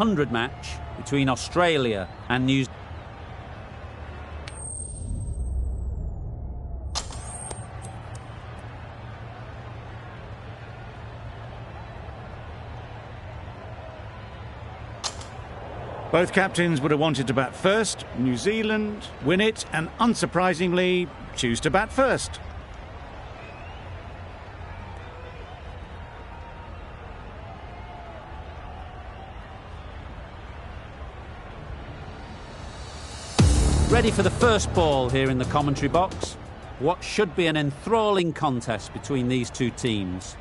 100 match between Australia and New Zealand. Both captains would have wanted to bat first. New Zealand win it and, unsurprisingly, choose to bat first. Ready for the first ball here in the commentary box. What should be an enthralling contest between these two teams.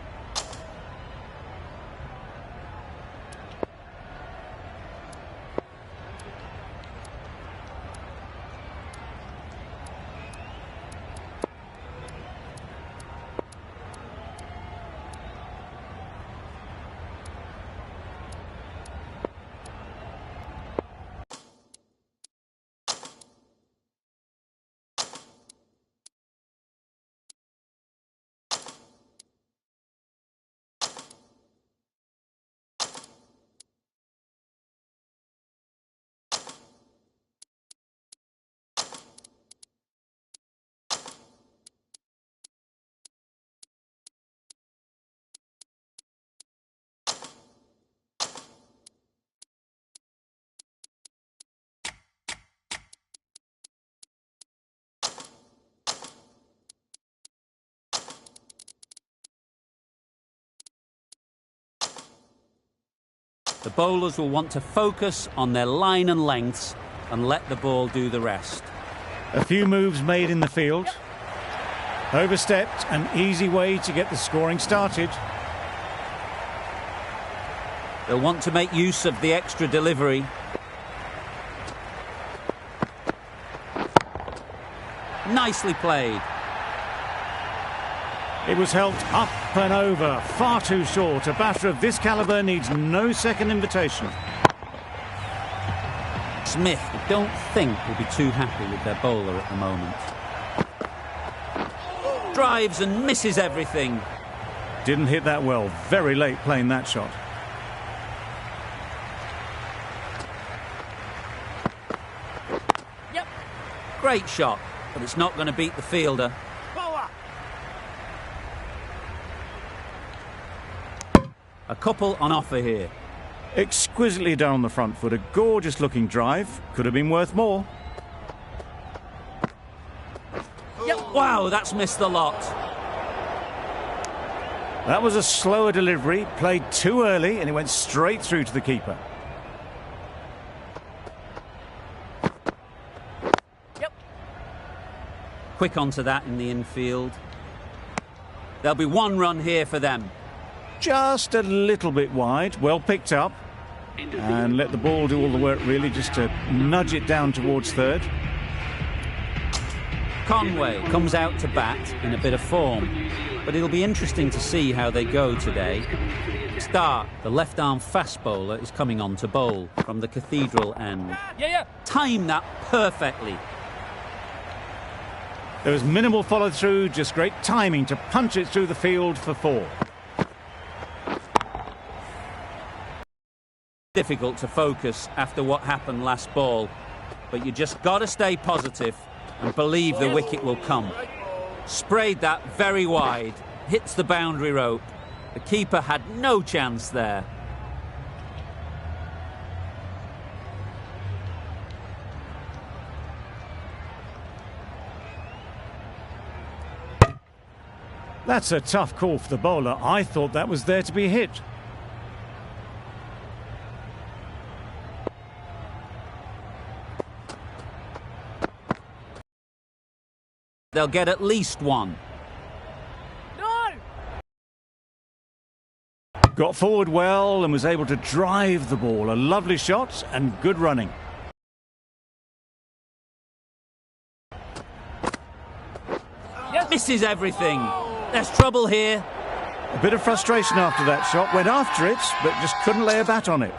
The bowlers will want to focus on their line and lengths and let the ball do the rest. A few moves made in the field. Overstepped, an easy way to get the scoring started. They'll want to make use of the extra delivery. Nicely played. It was helped up and over, far too short. A batter of this calibre needs no second invitation. Smith, I don't think, will be too happy with their bowler at the moment. Drives and misses everything. Didn't hit that well. Very late playing that shot. Yep. Great shot, but it's not going to beat the fielder. A couple on offer here. Exquisitely done on the front foot. A gorgeous looking drive. Could have been worth more. Yep. Wow, that's missed the lot. That was a slower delivery. Played too early and it went straight through to the keeper. Yep. Quick onto that in the infield. There'll be one run here for them. Just a little bit wide, well picked up, and let the ball do all the work really, just to nudge it down towards third. Conway comes out to bat in a bit of form, but it'll be interesting to see how they go today. Stark, the left-arm fast bowler, is coming on to bowl from the Cathedral end. Time that perfectly. There was minimal follow-through, just great timing to punch it through the field for 4. Difficult to focus after what happened last ball, but you just got to stay positive and believe the wicket will come. Sprayed that very wide, hits the boundary rope. The keeper had no chance there. That's a tough call for the bowler. I thought that was there to be hit. They'll get at least one. No! Got forward well and was able to drive the ball. A lovely shot and good running. Misses everything. There's trouble here. A bit of frustration after that shot. Went after it, but just couldn't lay a bat on it.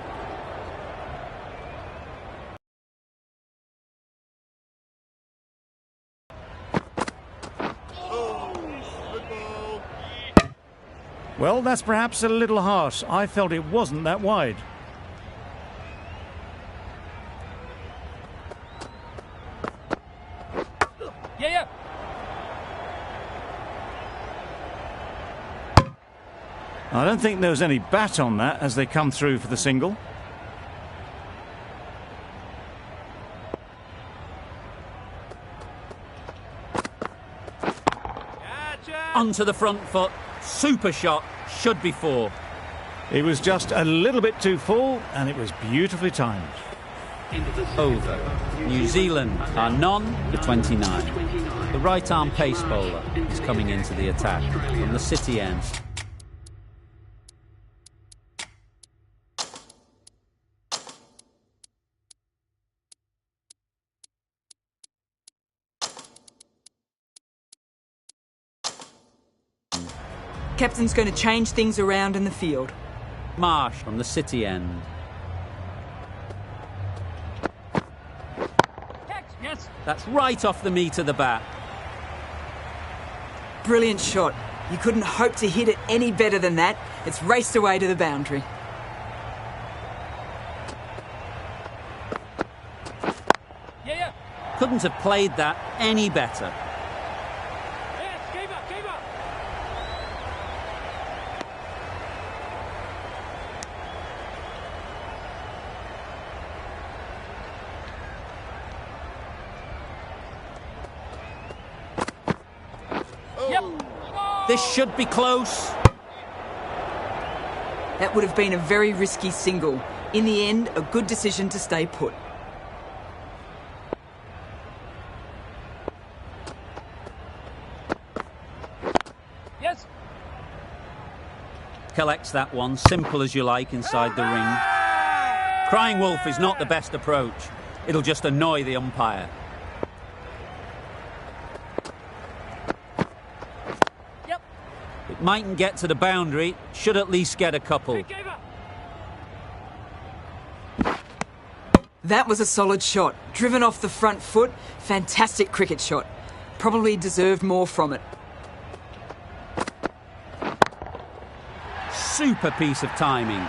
Well, that's perhaps a little harsh. I felt it wasn't that wide. Yeah. I don't think there was any bat on that as they come through for the single. Onto the front foot. Super shot. Should be 4. It was just a little bit too full, and it was beautifully timed. Over. New Zealand are none for 29. The right arm pace bowler is coming into the attack from the City end. Captain's going to change things around in the field. Marsh from the City end. Yes. That's right off the meat of the bat. Brilliant shot. You couldn't hope to hit it any better than that. It's raced away to the boundary. Yeah. Couldn't have played that any better. Yes, keep up. Yep. This should be close. That would have been a very risky single. In the end, a good decision to stay put. Yes. Collects that one, simple as you like, inside the ring. Crying wolf is not the best approach. It'll just annoy the umpire. Yep. It mightn't get to the boundary, should at least get a couple. Keeper. That was a solid shot. Driven off the front foot. Fantastic cricket shot. Probably deserved more from it. Super piece of timing.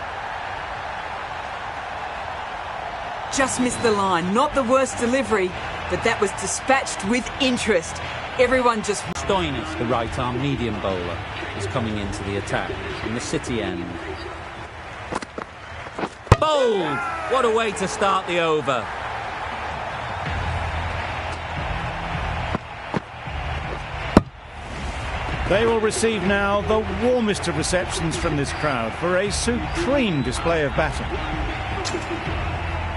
Just missed the line. Not the worst delivery, but that was dispatched with interest. Everyone just... Stoinis, the right-arm medium bowler, is coming into the attack from the City end. Bowled! What a way to start the over. They will receive now the warmest of receptions from this crowd for a supreme display of batting.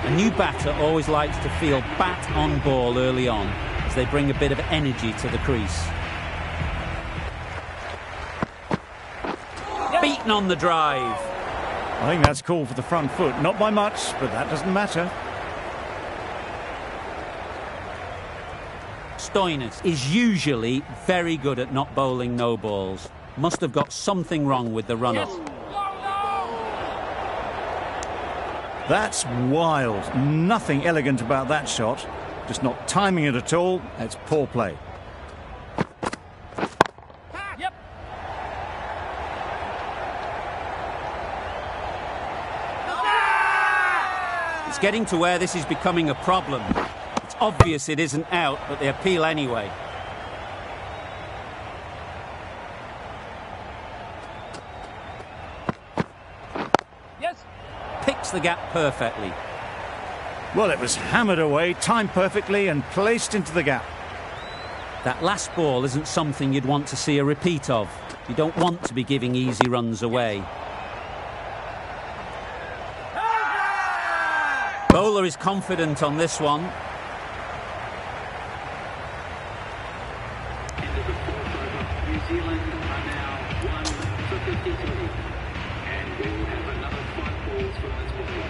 A new batter always likes to feel bat on ball early on as they bring a bit of energy to the crease. Beaten on the drive. I think that's called for the front foot. Not by much, but that doesn't matter. Stoinis is usually very good at not bowling no balls. Must have got something wrong with the run-up. That's wild. Nothing elegant about that shot. Just not timing it at all. It's poor play. Yep. It's getting to where this is becoming a problem. It's obvious it isn't out, but they appeal anyway. Yes. Picks the gap perfectly. Well, it was hammered away, timed perfectly and placed into the gap. That last ball isn't something you'd want to see a repeat of. You don't want to be giving easy runs away. Bowler is confident on this one. New Zealand are now 1 for 53, and we will have another 5 balls from this ball.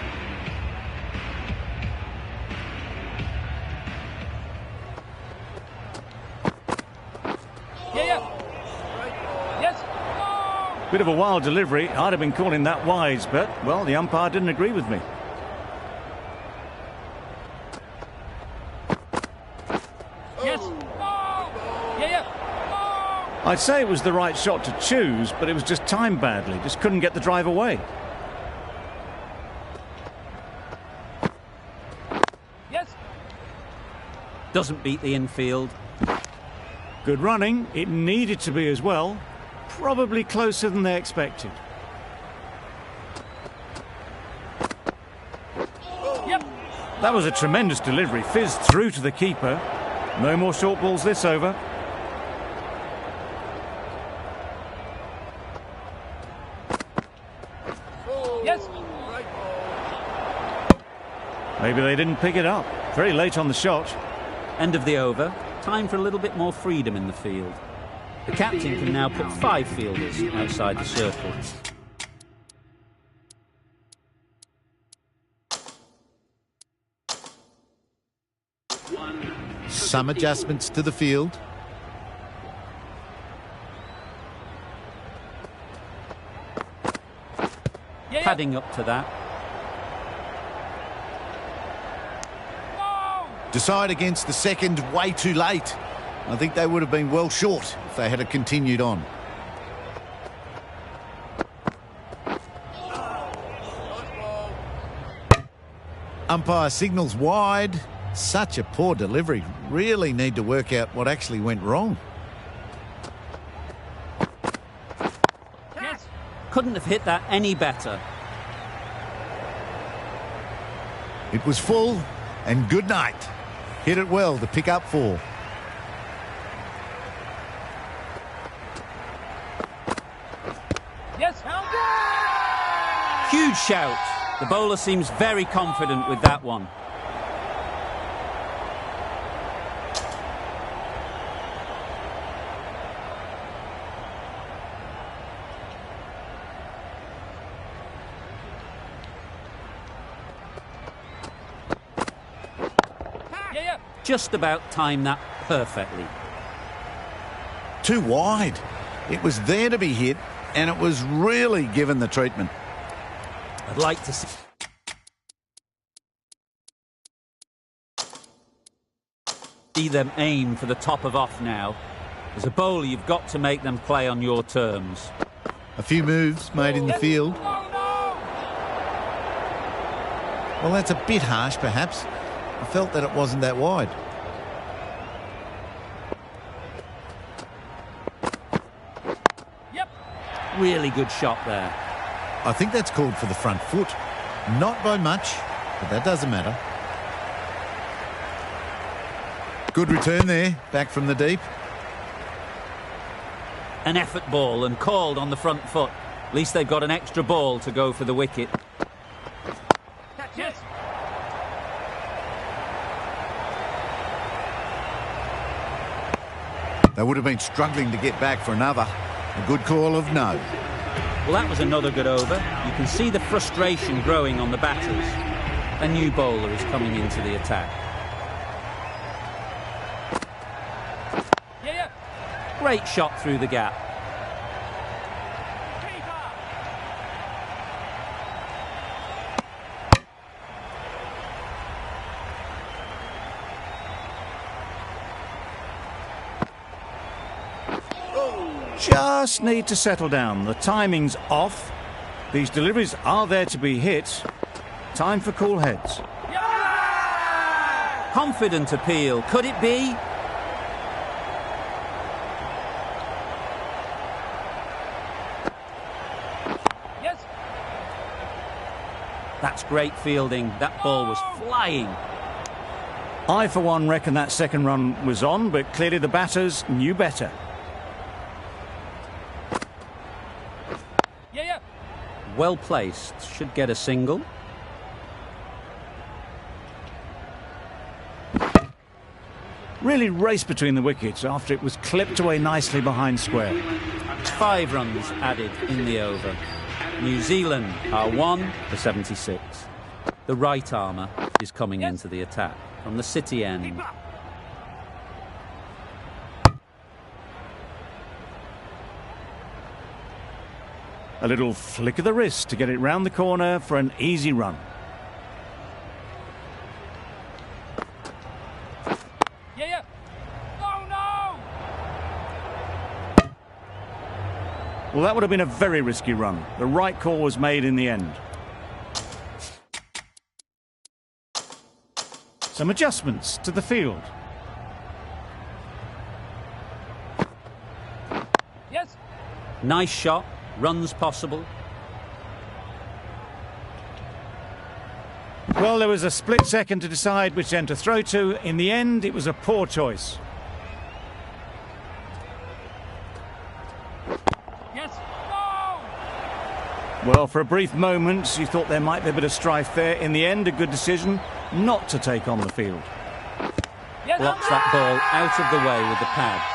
Yeah. Yes. Bit of a wild delivery. I'd have been calling that wise, but, well, the umpire didn't agree with me. Yes. Yeah. I'd say it was the right shot to choose, but it was just timed badly. Just couldn't get the drive away. Yes. Doesn't beat the infield. Good running. It needed to be as well. Probably closer than they expected. Yep. That was a tremendous delivery. Fizzed through to the keeper. No more short balls this over. Yes. Maybe they didn't pick it up. Very late on the shot. End of the over. Time for a little bit more freedom in the field. The captain can now put 5 fielders outside the circle. Some adjustments to the field. Padding up to that. Decide against the second way too late. I think they would have been well short if they had continued on. Umpire signals wide. Such a poor delivery. Really need to work out what actually went wrong. Yes. Couldn't have hit that any better. It was full, and good night. Hit it well to pick up 4. Yes. Huge shout. The bowler seems very confident with that one. Just about timed that perfectly. Too wide. It was there to be hit, and it was really given the treatment. I'd like to see them aim for the top of off now. As a bowler, you've got to make them play on your terms. A few moves made in the field. Well, that's a bit harsh, perhaps. I felt that it wasn't that wide. Yep. Really good shot there. I think that's called for the front foot. Not by much, but that doesn't matter. Good return there, back from the deep. An effort ball and called on the front foot. At least they've got an extra ball to go for the wicket. Yes. They would have been struggling to get back for another. A good call of no. Well, that was another good over. You can see the frustration growing on the batters. A new bowler is coming into the attack. Great shot through the gap. Just need to settle down. The timing's off. These deliveries are there to be hit. Time for cool heads. Confident appeal. Could it be? Yes. That's great fielding. That ball was flying. I, for one, reckon that second run was on, but clearly the batters knew better. Well placed. Should get a single. Really raced between the wickets after it was clipped away nicely behind square. 5 runs added in the over. New Zealand are 1 for 76. The right armour is coming into the attack from the city end. A little flick of the wrist to get it round the corner for an easy run. Oh, no! Well, that would have been a very risky run. The right call was made in the end. Some adjustments to the field. Nice shot, runs possible. Well, there was a split second to decide which end to throw to. In the end, it was a poor choice. Yes. No. Well, for a brief moment, you thought there might be a bit of strife there. In the end, a good decision not to take on the field. Yes. Blocks that ball out of the way with the pad.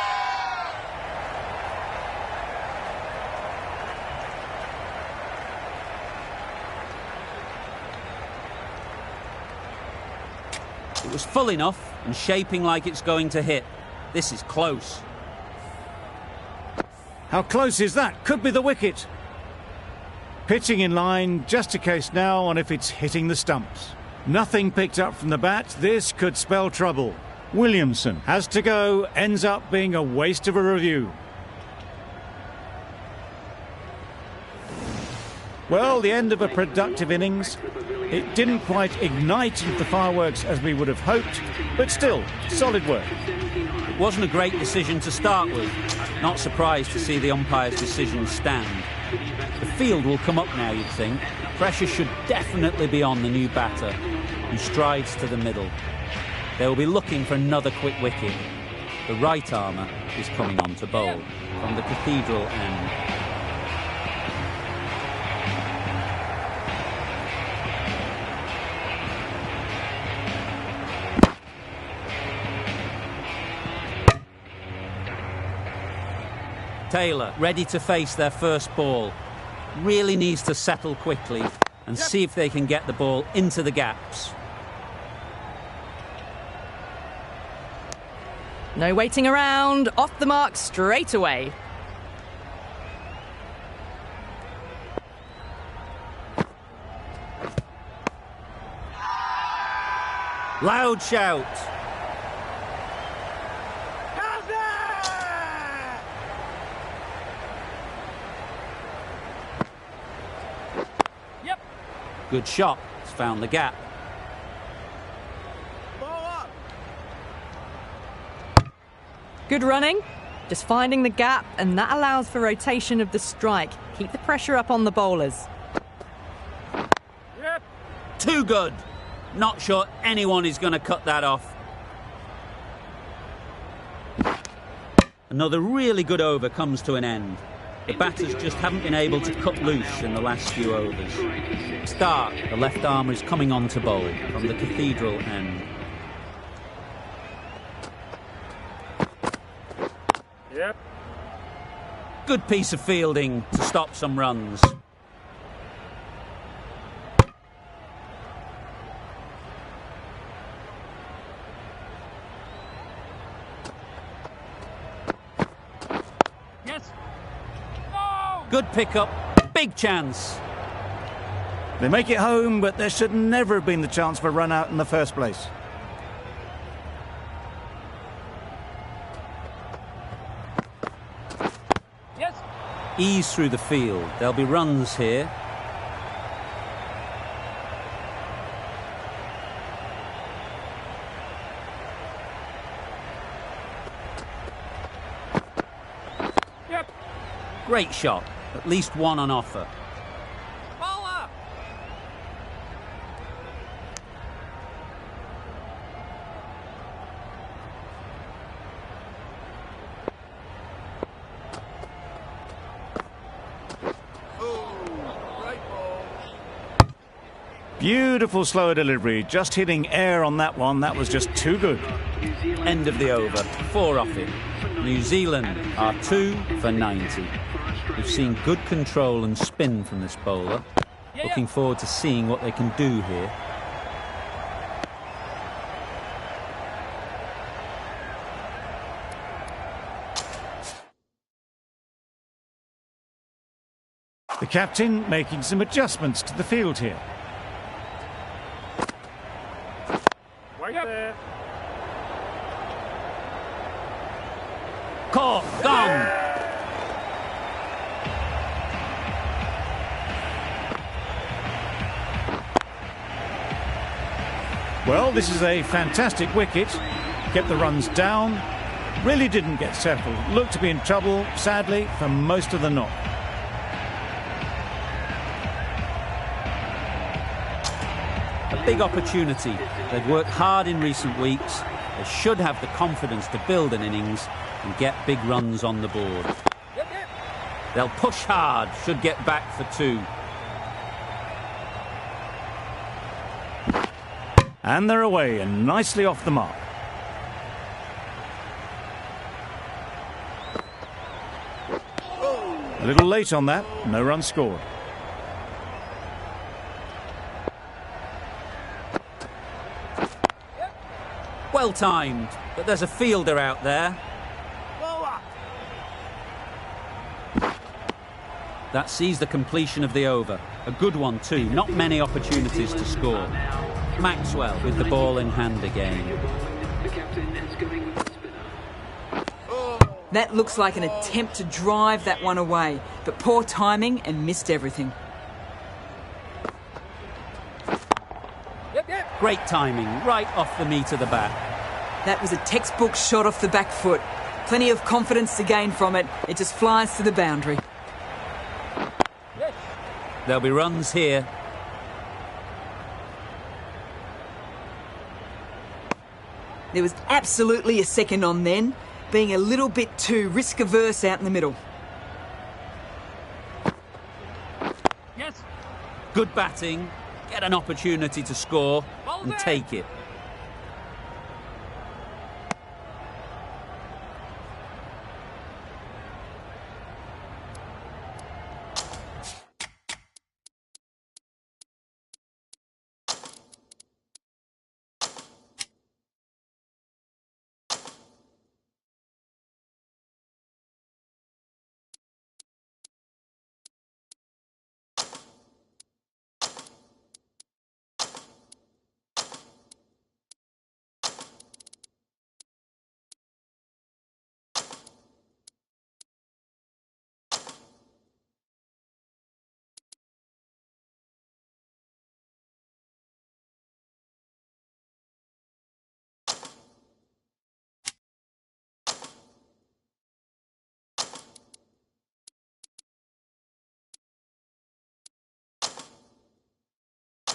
It was full enough and shaping like it's going to hit. This is close. How close is that? Could be the wicket. Pitching in line, just a case now on if it's hitting the stumps. Nothing picked up from the bat. This could spell trouble. Williamson has to go, ends up being a waste of a review. Well, the end of a productive innings. It didn't quite ignite into the fireworks as we would have hoped, but still, solid work. It wasn't a great decision to start with. Not surprised to see the umpire's decision stand. The field will come up now, you'd think. Pressure should definitely be on the new batter, who strides to the middle. They will be looking for another quick wicket. The right armour is coming on to bowl from the Cathedral end. Taylor, ready to face their first ball. Really needs to settle quickly and see if they can get the ball into the gaps. No waiting around, off the mark straight away. Loud shout. Yep. Good shot. It's found the gap. Good running, just finding the gap, and that allows for rotation of the strike. Keep the pressure up on the bowlers. Yep. Too good. Not sure anyone is going to cut that off. Another really good over comes to an end. The batters just haven't been able to cut loose in the last few overs. Stark, the left armour, is coming on to bowl from the Cathedral end. Yep. Good piece of fielding to stop some runs. Yes. No. Good pickup, big chance. They make it home, but there should never have been the chance for a run out in the first place. Yes. Ease through the field. There'll be runs here. Yep. Great shot. At least one on offer. Bowler. Beautiful slower delivery, just hitting air on that one. That was just too good. End of the over. 4 off it. New Zealand are 2 for 90. We've seen good control and spin from this bowler. Looking forward to seeing what they can do here. The captain making some adjustments to the field here. Right there. Caught, gone. Well, this is a fantastic wicket. Kept the runs down. really didn't get settled. Looked to be in trouble, sadly, for most of the knock. A big opportunity. They've worked hard in recent weeks. They should have the confidence to build an innings and get big runs on the board. They'll push hard, should get back for 2. And they're away and nicely off the mark. A little late on that, no run scored. Well timed, but there's a fielder out there. That sees the completion of the over. A good one too, not many opportunities to score. Maxwell with the ball in hand again. The captain is going with the spinner. That looks like an attempt to drive that one away, but poor timing and missed everything. Great timing, right off the meat of the bat. That was a textbook shot off the back foot. Plenty of confidence to gain from it. It just flies to the boundary. There'll be runs here. There was absolutely a second on then, being a little bit too risk-averse out in the middle. Yes. Good batting, get an opportunity to score and take it.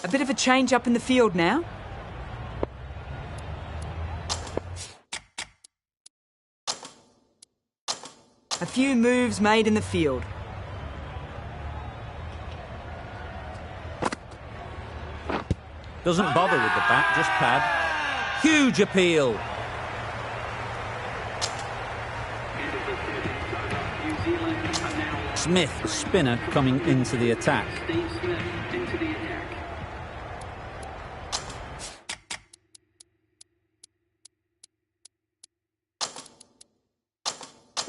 A bit of a change up in the field now. A few moves made in the field. Doesn't bother with the bat, just pad. Huge appeal. New Zealand are now Smith, the spinner, coming into the attack. Steve Smith into the attack.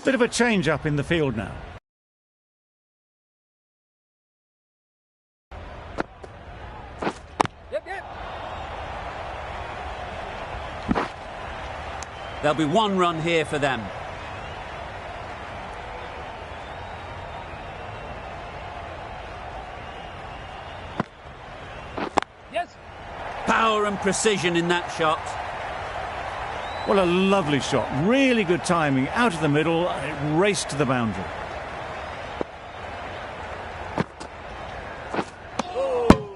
Bit of a change up in the field now. There'll be 1 run here for them. Yes. Power and precision in that shot. Well, a lovely shot. Really good timing. Out of the middle, and it raced to the boundary.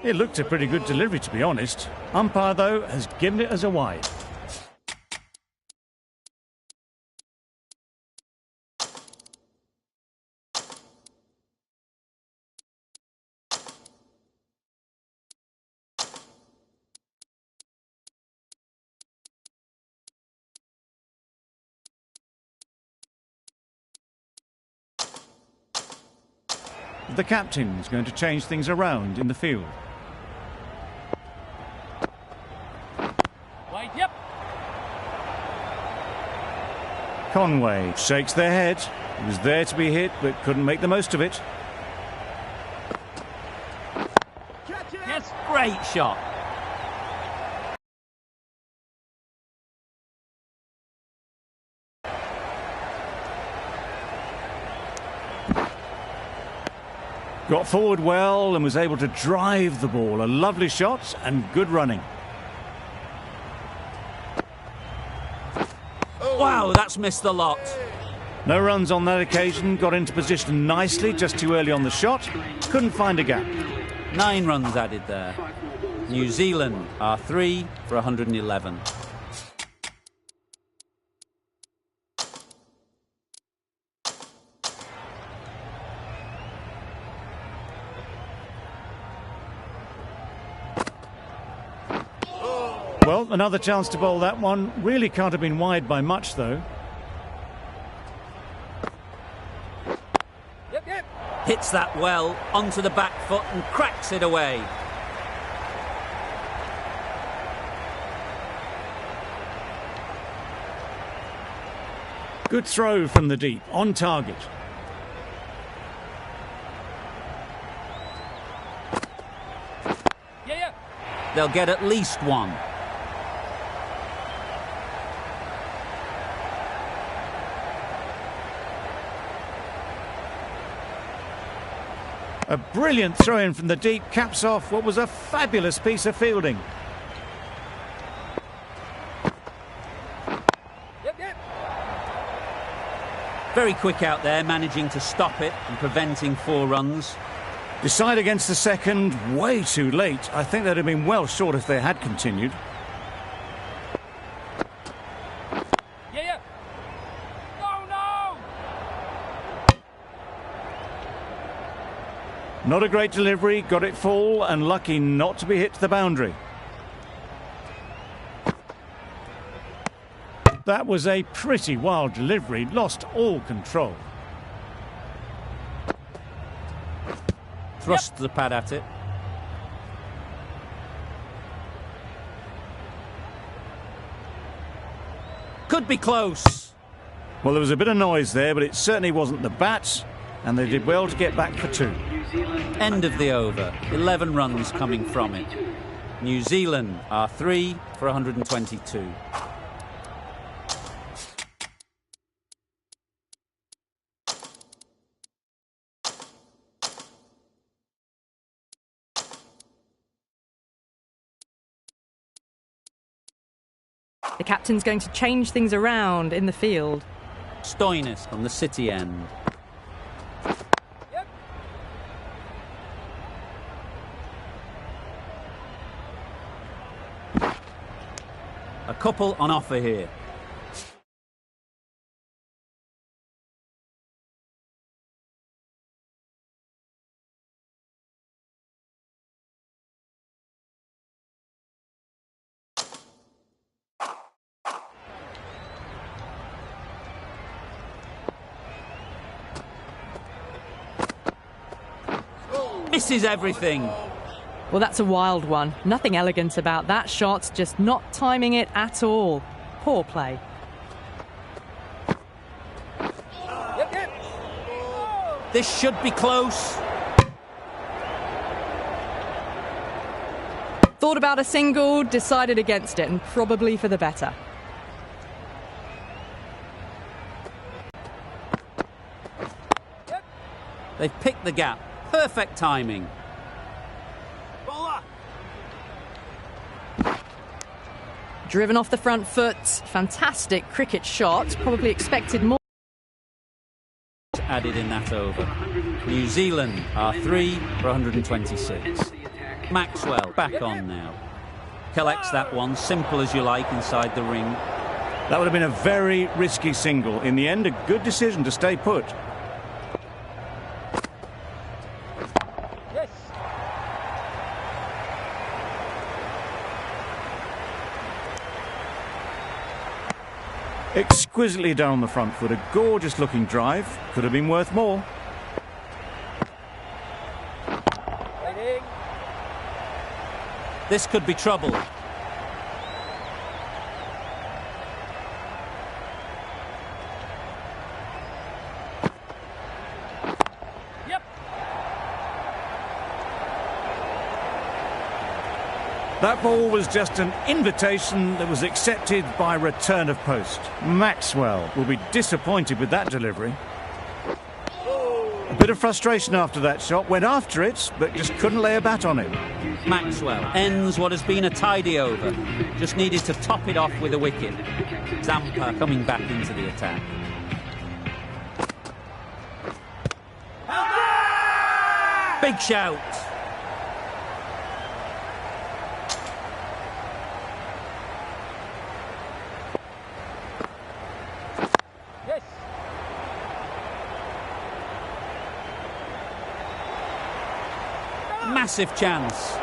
It looked a pretty good delivery, to be honest. Umpire, though, has given it as a wide. The captain's going to change things around in the field. Wait, yep. Conway shakes their head. He was there to be hit, but couldn't make the most of it. Yes, great shot. Got forward well and was able to drive the ball. A lovely shot and good running. Wow, that's missed the lot. No runs on that occasion, got into position nicely, just too early on the shot. Couldn't find a gap. 9 runs added there. New Zealand are 3 for 111. Well, another chance to bowl that one. Really can't have been wide by much, though. Hits that well onto the back foot and cracks it away. Good throw from the deep, on target. They'll get at least one. A brilliant throw-in from the deep caps off what was a fabulous piece of fielding. Very quick out there, managing to stop it and preventing 4 runs. Decide against the second, way too late. I think they'd have been well short if they had continued. Not a great delivery, got it full and lucky not to be hit to the boundary. That was a pretty wild delivery, lost all control. Thrust the pad at it. Could be close. Well, there was a bit of noise there, but it certainly wasn't the bats, and they did well to get back for 2. End of the over. 11 runs coming from it. New Zealand are 3 for 122. The captain's going to change things around in the field. Stoinis on the City end. A couple on offer here. Misses everything. Well, that's a wild one. Nothing elegant about that shot, just not timing it at all. Poor play. This should be close. Thought about a single, decided against it, and probably for the better. They've picked the gap. Perfect timing. Driven off the front foot. Fantastic cricket shot. Probably expected more. Added in that over. New Zealand are 3 for 126. Maxwell back on now. Collects that one, simple as you like, inside the ring. That would have been a very risky single. In the end, a good decision to stay put. Exquisitely done on the front foot. A gorgeous looking drive. Could have been worth more. This could be trouble. That ball was just an invitation that was accepted by return of post. Maxwell will be disappointed with that delivery. A bit of frustration after that shot. Went after it, but just couldn't lay a bat on it. Maxwell ends what has been a tidy over. Just needed to top it off with a wicket. Zampa coming back into the attack. Big shout. Yes. Massive chance.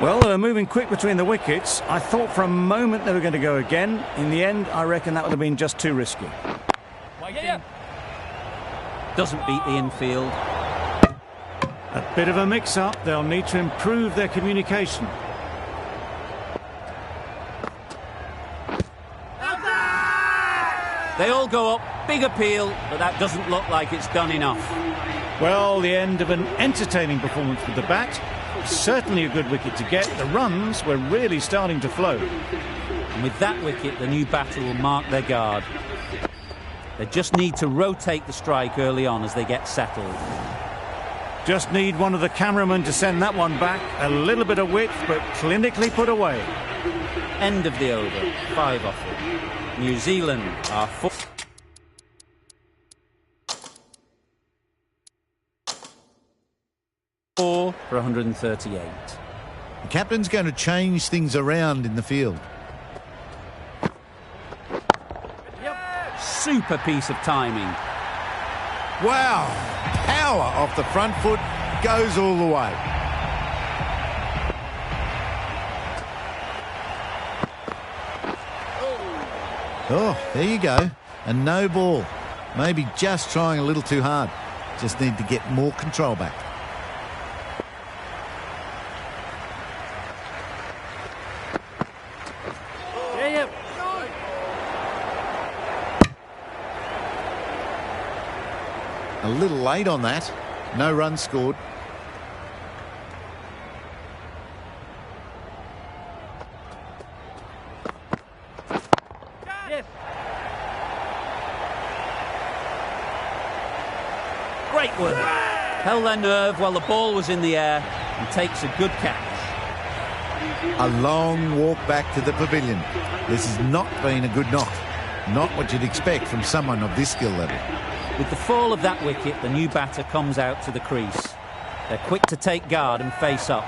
Well, they were moving quick between the wickets. I thought for a moment they were going to go again. In the end, I reckon that would have been just too risky. Yeah. Doesn't beat the infield. A bit of a mix-up. They'll need to improve their communication. They all go up. Big appeal, but that doesn't look like it's done enough. Well, the end of an entertaining performance with the bat. Certainly a good wicket to get. The runs were really starting to flow. And with that wicket, the new batter will mark their guard. They just need to rotate the strike early on as they get settled. Just need one of the cameramen to send that one back. A little bit of width, but clinically put away. End of the over. 5 off it. New Zealand are 4. For 138. The captain's going to change things around in the field. Super piece of timing. Wow! Power off the front foot, goes all the way. Oh, there you go. A no ball. Maybe just trying a little too hard. Just need to get more control back. A little late on that. No runs scored. Yes. Great work. Held their nerve while the ball was in the air and takes a good catch. A long walk back to the pavilion. This has not been a good knock. Not what you'd expect from someone of this skill level. With the fall of that wicket, the new batter comes out to the crease. They're quick to take guard and face up.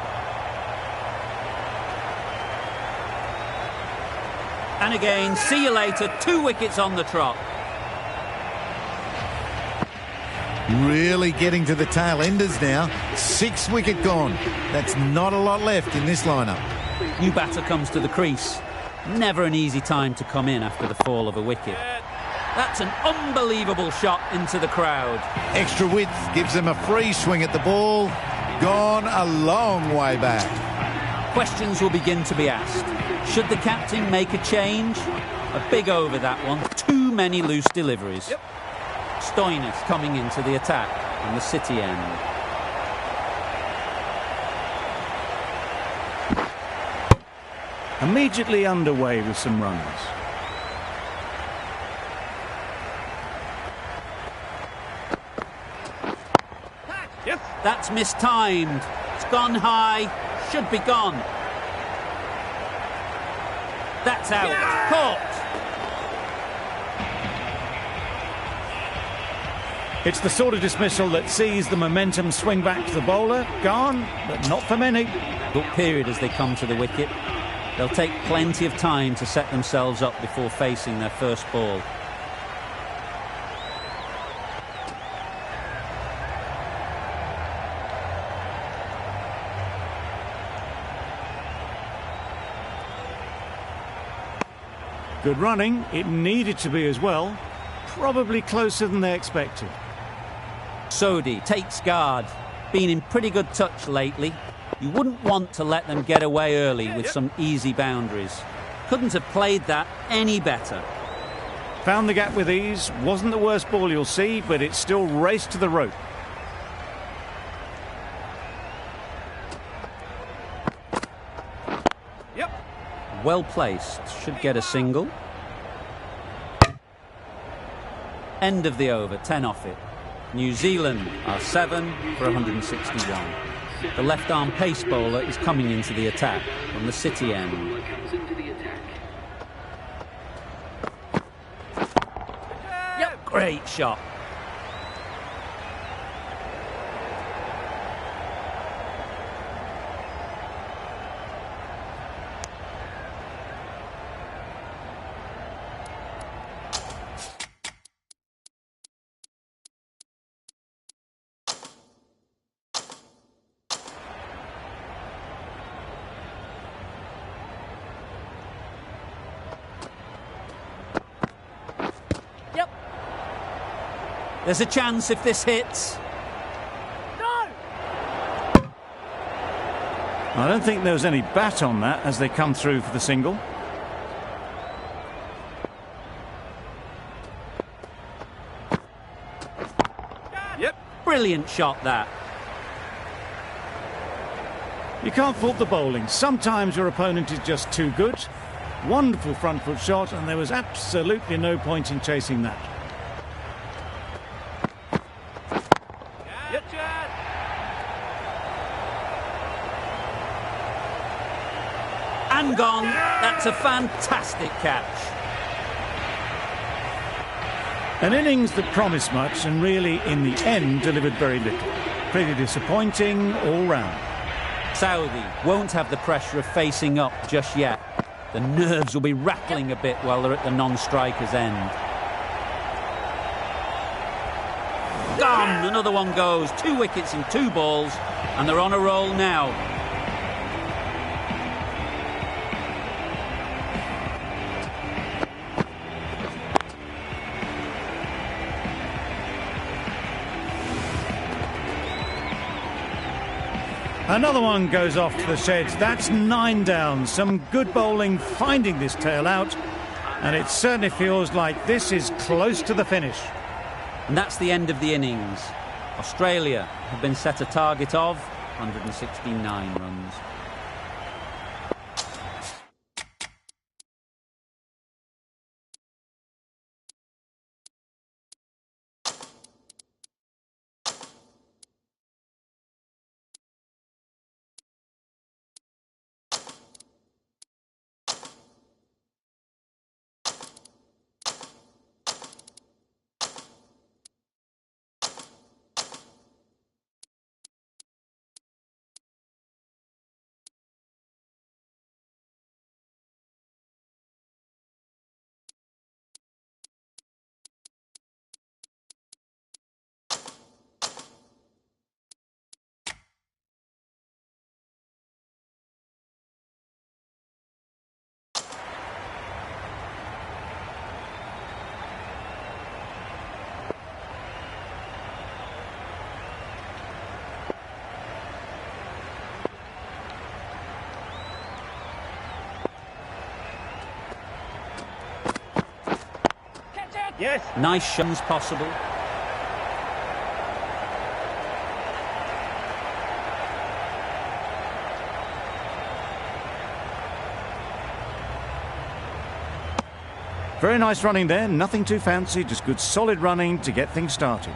And again, see you later, 2 wickets on the trot. Really getting to the tail enders now. 6 wicket gone. That's not a lot left in this lineup. New batter comes to the crease. Never an easy time to come in after the fall of a wicket. That's an unbelievable shot into the crowd. Extra width gives them a free swing at the ball. Gone a long way back. Questions will begin to be asked. Should the captain make a change? A big over that one. Too many loose deliveries. Stoinis coming into the attack on the City end. Immediately underway with some runs. Yes. That's mistimed. It's gone high. Should be gone. That's out. Caught. It's the sort of dismissal that sees the momentum swing back to the bowler. Gone, but not for many. Good period as they come to the wicket. They'll take plenty of time to set themselves up before facing their first ball. Good running. It needed to be as well. Probably closer than they expected. Sodhi takes guard. Been in pretty good touch lately. You wouldn't want to let them get away early with some easy boundaries. Couldn't have played that any better. Found the gap with ease. Wasn't the worst ball you'll see, but it still raced to the rope. Yep. Well placed. Should get a single. End of the over. 10 off it. New Zealand are 7 for 161. The left-arm pace bowler is coming into the attack from the City end. Comes into the attack. Yep, great shot. There's a chance if this hits. I don't think there was any bat on that as they come through for the single. Brilliant shot, that. You can't fault the bowling. Sometimes your opponent is just too good. Wonderful front foot shot, and there was absolutely no point in chasing that. And gone. That's a fantastic catch. An innings that promised much and really, in the end, delivered very little. Pretty disappointing all round. Saudi won't have the pressure of facing up just yet. The nerves will be rattling a bit while they're at the non-striker's end. Gone! Another one goes. 2 wickets in 2 balls, and they're on a roll now. Another one goes off to the sheds. That's 9 down. Some good bowling finding this tail out, and it certainly feels like this is close to the finish. And that's the end of the innings. Australia have been set a target of 169 runs. Yes. Nice shots possible. Very nice running there. Nothing too fancy, just good solid running to get things started.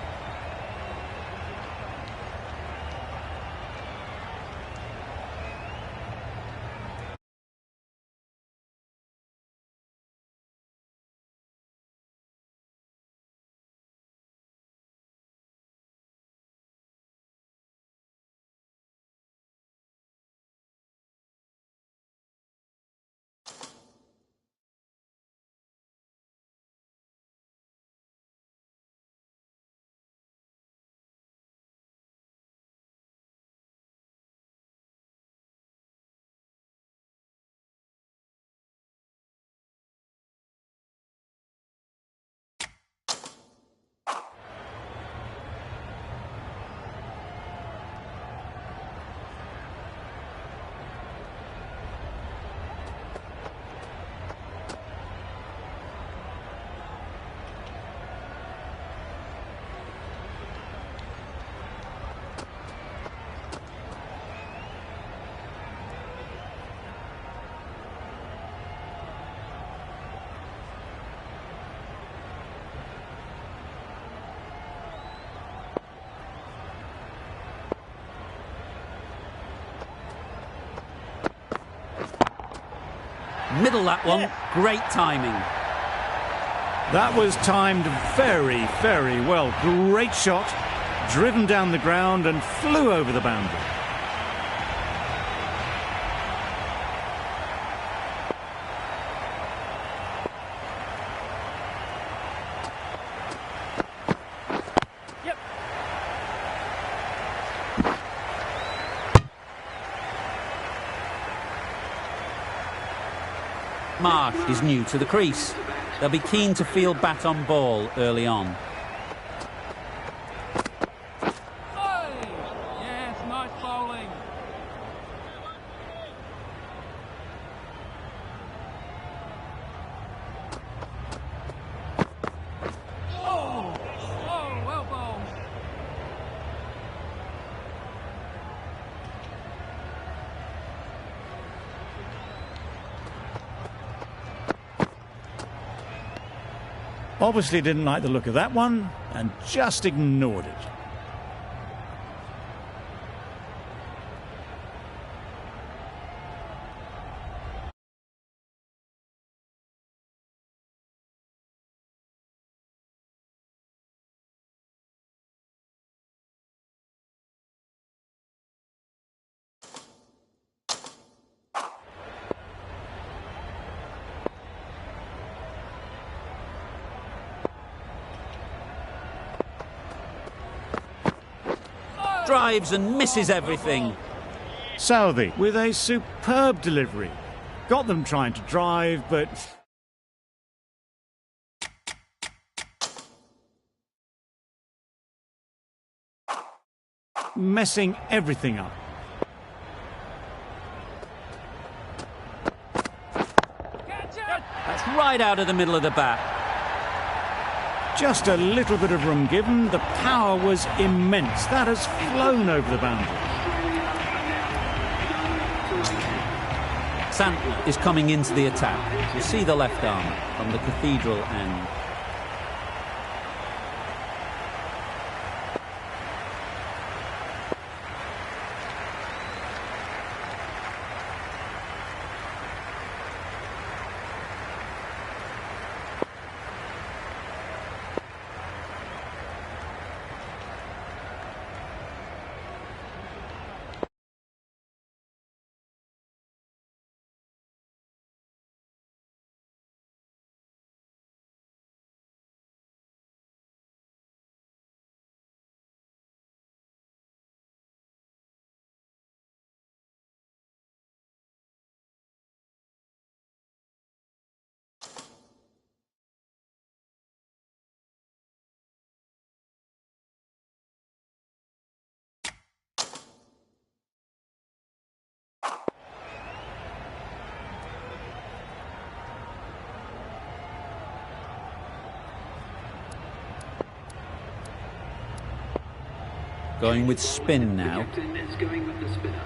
Middle that one. Great timing. That was timed very, very well. Great shot, driven down the ground and flew over the boundary. Yep. Marsh is new to the crease. They'll be keen to field bat on ball early on. Hey! Yes, nice bowling. Oh! Oh, well bowled. Obviously didn't like the look of that one and just ignored it. Drives and misses everything. Southey with a superb delivery. Got them trying to drive, but messing everything up. Catch it! That's right out of the middle of the bat. Just a little bit of room given. The power was immense. That has flown over the boundary. Santner is coming into the attack. You see the left arm from the cathedral end. Going with spin now. Captain is going with the spinner.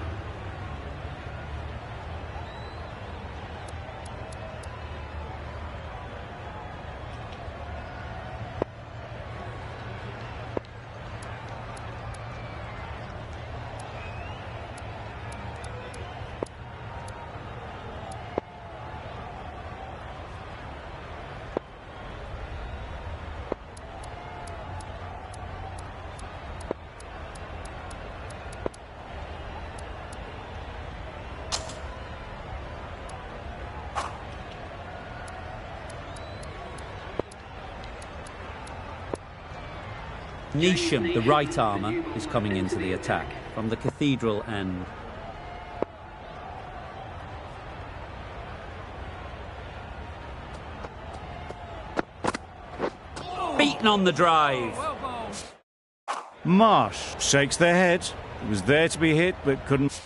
Neesham, the right armour, is coming into the attack from the cathedral end. Beaten on the drive. Well bowled. Marsh shakes their head. It was there to be hit, but couldn't.